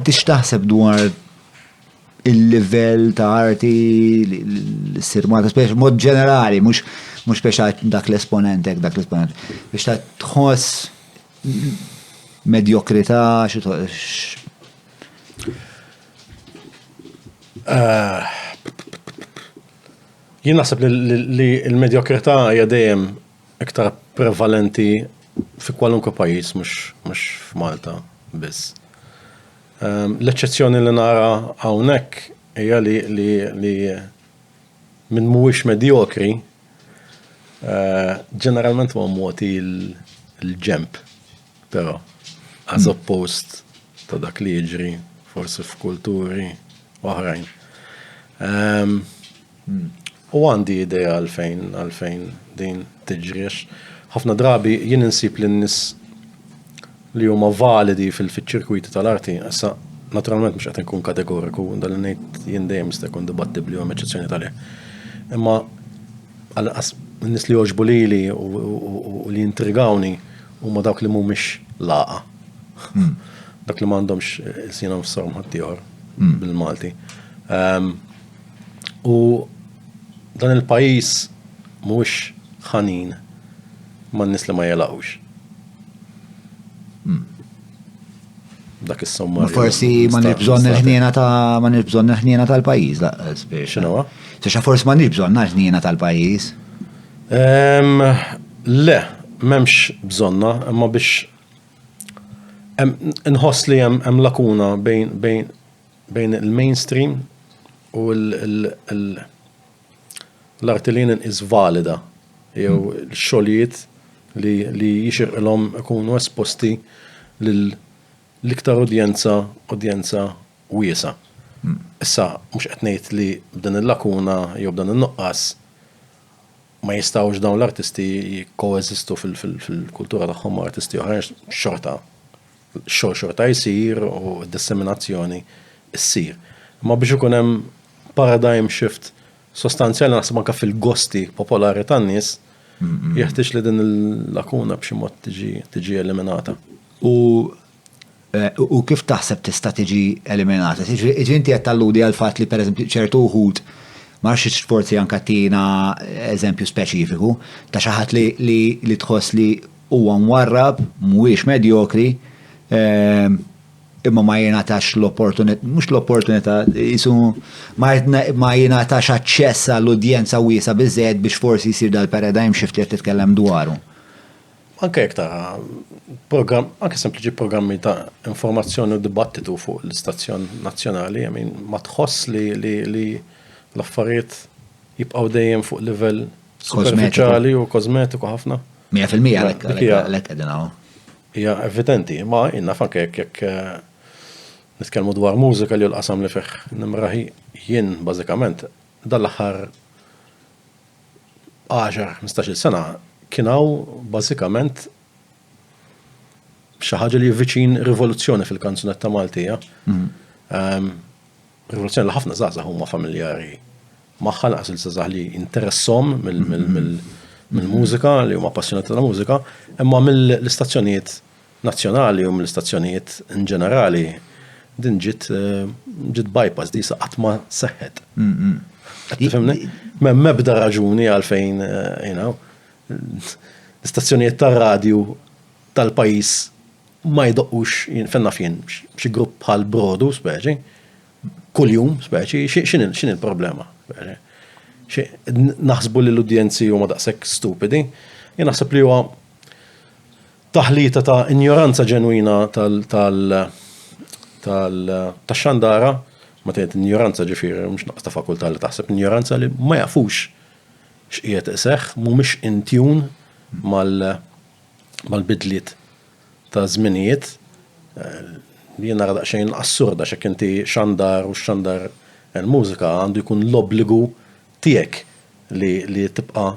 inti x'taħseb dwar il-livell ta' arti l-sirmata, speċi mod ġenerali, mhux speċi dak l-esponent, biex ta' tħoss medjokrità Jien naħseb li l-medjokrità hija dejjem iktar prevalenti fi kwalunkwe pajjiż mhux f'Malta biss. L-eċċezzjoni li nara hawnhekk hija li min mhuwiex medjokri ġeneralment huwa mogħti l-ġemp, però as opposed ta' dak li jiġri forsi f'kulturi oħrajn. U għandi idea għalfejn din tiġriex. Ħafna drabi jien insib l-nies li huma validi fil-ċirkwiti tal-arti, issa naturalment mhux qed inkun kategoriku, dan li ngħid jien dejjem jista' jkun dibattibli u eċċezzjoni tal-li. Imma n-nies li jogħġbu lili u li jintrigawni huma dawk li mhumiex laqa. Dak li m'għandhomx isina f'sorm ħaddieħor bil-Malti. U dan il-pajjiż mhuwiex ħanin man-nies li ma jelaqgħux. Dak is-sommarju. Forsi ma nibżonn il-ħniena tal-pajjiż laqqas biex. X'inhu? Xa forsi ma nibżonna l-ħniena tal-pajjiż. Le, m'hemmx bżonna, imma biex inħoss li hemm lakuna bejn il-mainstream u l-arti li inqis valida jew l-xogħlijiet li jixirqilhom ikunu esposti l-iktar udjenza wiesa. Issa mhux qed ngħid li b'dan il-lakuna jew b'dan in-nuqqas ma jistgħux dawn l-artisti jikkoeżistu fil-kultura tagħhom ma' artisti oħrajn xorta jsir u d-disseminazzjoni ssir. Ma biex ikun hemm paradigm shift sostanzjali naħseb anke fil-gosti popolari tan-nies jeħtieġ li din il-lakuna b'xi mod tiġi eliminata. U kif taħseb tista' tiġi eliminata? Inti qed talludi għal fatt li pereżempju ċertu wħud ma rridx forsi anke tina eżempju speċifiku ta' xi ħadd li tħoss li huwa mwarrab mhuwiex medjokri imma ma jingħatax l-opportunità, mhux l-opportunità, ma jingħatax aċċess għall-udjenza wiesa biżżejjed biex forsi jsir dal-paradigm shift li qed titkellem dwaru. Anke iktar programm, anke sempliċi programmi ta' informazzjoni u dibattitu fuq l-istazzjon nazzjonali, ma tħoss li l-affarijiet jibqgħu dejjem fuq livell superfiċjali u kosmetiku ħafna. 100% għalhekk qegħdin hawn. Hija evidenti, ma innaf anke jekk nitkellmu dwar mużika li l-qasam li fih nimraħi jien bażikament dal-aħħar 10-15 sena kienaw bażikament xi ħaġa li viċin rivoluzzjoni fil-kanzunetta Maltija. Rivoluzzjoni li ħafna żgħażagħ huma familjari magħha laqas il-żgħażagħ li interessom mill-mużika li huma appassjonati tal-mużika, imma mill-istazzjonijiet nazzjonali u mill-istazzjonijiet in ġenerali din ġiet bypass di qatt ma seħħet. Qed tifhimni? M'hemm ebda raġuni għalfejn l-istazzjonijiet tar-radju tal-pajjiż ma jdoqqux fenna fien xi grupp bħal Brodu speċi kuljum speċi x'in il-problema? Naħsbu li l-udjenzi huma daqshekk stupidi, jien naħseb li huwa taħlita ta' ignoranza ġenwina tax-xandara, ma tgħid ignoranza ġifieri mhux naqs ta' fakultà li taħseb ignoranza li ma jafux x'qiegħed iseħħ, mhumiex in tune mal-bidliet ta' żminijiet. Jien nara daqsxejn assurda x'hekk inti xandar u xandar il-mużika għandu jkun l-obbligu tiegħek li tibqa'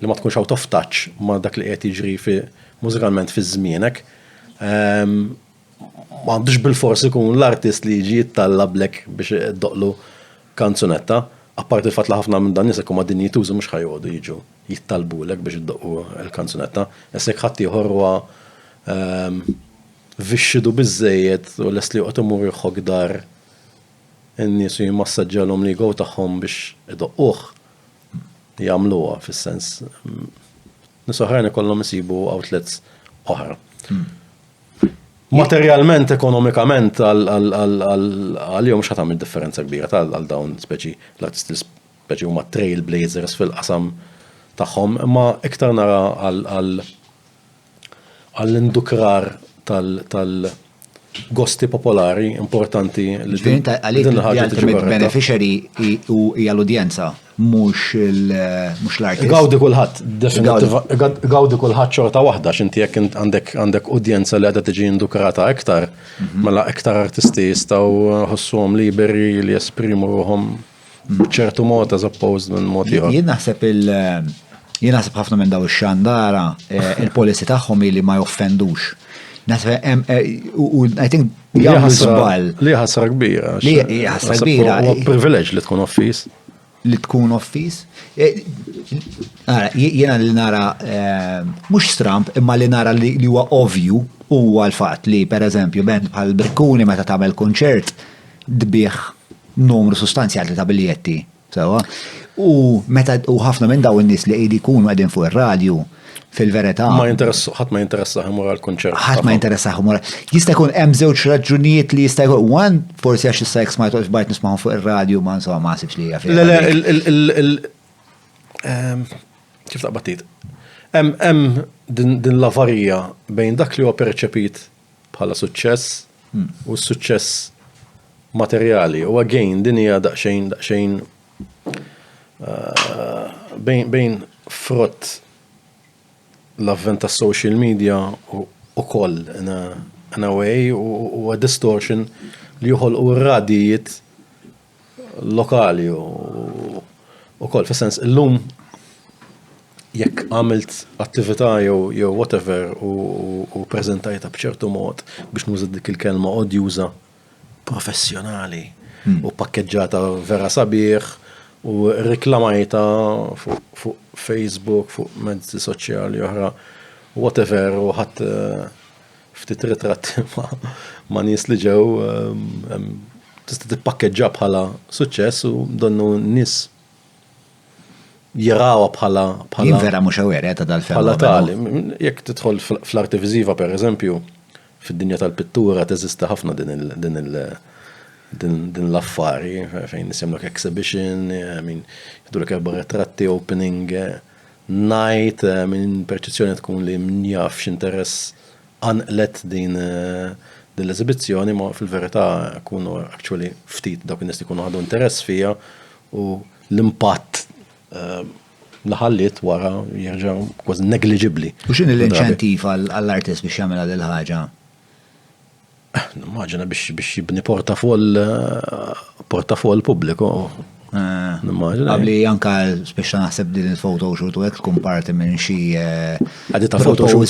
li ma tkunx out of touch ma' dak li qed jiġri mużikalment fi żmienek. M'għandux bil-forsi jkun l-artist li jiġi jittallablek biex iddoqlu kanzunetta, apparti il-fatt li ħafna minn dan nies huma din jitużu mhux ħajgħodu jiġu jittalbulek biex iddoqqu l-kanzunetta. Issa jekk ħadd ieħor huwa vixxidu biżejjed u les li qed imur jħoq dar in-nies u jimmassaġġalhom li go tagħhom biex idoqquh jagħmluha fis-sens nies oħrajn ikollhom isibu outlets oħra. Materjalment, ekonomikament għal-jom mhux ħatamil differenza kbira għal dawn speċi l-artisti speċi huma trailblazers fil-qasam tagħhom, imma iktar nara għall-indukrar tal-gosti popolari importanti li l-ultimate beneficiary hija l-udjenza, mhux l-artist. Gawdi kulħadd, gawdi kulħadd xorta waħda x'inti jekk għandek udjenza li qiegħda tiġi indukrata iktar, mela iktar artisti jistgħu ħossuhom liberi li jesprimu ruhom b'ċertu mod as opposed minn mod ieħor. Jien naħseb ħafna minn daw ix-xandara il-policy tagħhom li ma joffendux. I think jagħmlu żball. Li ħasra kbira. Li ħasra kbira. Huwa privileġġ li tkun office. Li tkun office. Jiena li nara mhux stramp imma li nara li huwa ovvju huwa l-fatt li pereżempju band bħal Brikkuni meta tagħmel kunċert dbieħ numru sostanzjali ta' biljetti. U ħafna minn daw in-nies li qegħdi jkunu qegħdin fuq ir-radju fil-verità. Ħadd ma jinteressaħ imur għall-kunċert. Ħadd ma jinteressaħ imur. Jista' jkun hemm żewġ raġunijiet li jista' jkun one forsi għax issa jekk smajtu bajt nisma'hom fuq ir-radju ma insomma ma sibx li hija Le, kif taqbatit? Hemm din l-avarija bejn dak li huwa perċepit bħala suċċess u s-suċċess materjali. U again din hija daqsxejn bejn frott l-avvent ta' social media u koll in a way u a distortion li joħolqu r-radijiet lokali u koll fis-sens illum jekk għamilt attività jew whatever u preżentajta b'ċertu mod biex nuża dik il-kelma odjuża professjonali u pakkeġġata vera sabiħ u riklamajta fuq Facebook, fuq mezzi soċjali oħra, whatever, u ħadd ftit ritratti ma' nies li ġew tista' tippakkeġġa bħala suċċess u donnu nies jarawha bħala jien vera mhux aware ta' dal-fenomenu. Bħala tali, jekk tidħol fl-arti viżiva pereżempju, fid-dinja tal-pittura teżista ħafna din l-affari, fejn nisemlek exhibition, jidulek erba' ritratti, opening night, minn perċezzjoni tkun li mnjaf x'interess anqlet din l-eżibizzjoni, ma fil-verità kunu actually ftit dawk in-nies li jkunu ħadu interess fija u l-impatt li ħallit wara jerġgħu kważi negliġibbli. U x'inhi l-inċentiv għall-artist biex jagħmilha lil ħaġa? Nimmaġina biex jibni portafol pubbliku. Qabli anka speċa naħseb din il-photoshoot u hekk tkun parti minn xi għadi ta' photoshoot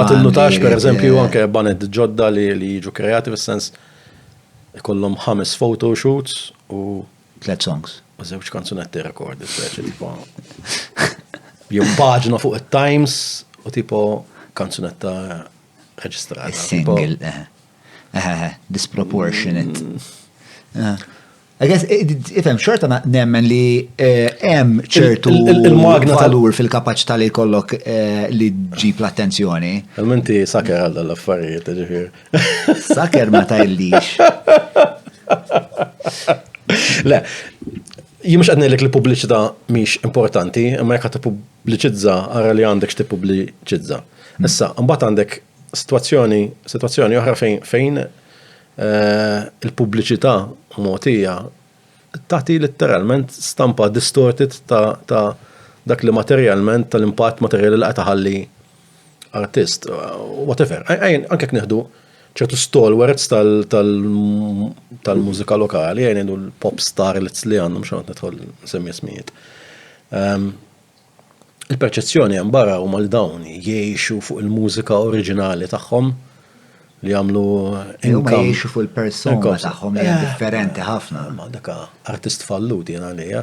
ma tinnutax pereżempju anke banet ġodda li jiġu kreati fis-sens ikollhom 5 photoshoots u 3 songs. U żewġ kanzunetti rekordi speċi tipo jew paġna fuq it-Times u tipo kanzunetta reġistrata. Single, disproportionate. I guess, ifhem, xorta nemmen li hemm ċertu valur fil-kapaċità li jkollok li ġib l-attenzjoni. Għalmenti saker għal l-affarijiet, ġifier. Saker ma tajlix. Le, jien mhux qed ngħidlek li pubbliċità mhix importanti, imma jekk tippubbliċizza ara li għandek x'tipubbliċizza. Issa, mbagħad għandek situazzjoni oħra fejn il-pubbliċità mogħtija tagħti letteralment stampa distorted ta' dak li materjalment tal-impatt materjali li qed taħalli artist, whatever. Anke jekk nieħdu ċertu stalwarts tal-mużika lokali, jgħidu l-pop starlets li għandhom xogħol nidħol nsemmi ismijiet. Il-perċezzjoni hemm barra huma l dawn jgħixu fuq il-mużika oriġinali tagħhom li jagħmlu income. Jgħixu fuq il-persuna tagħhom li differenti ħafna. Ma dak artist fallut jien għalija.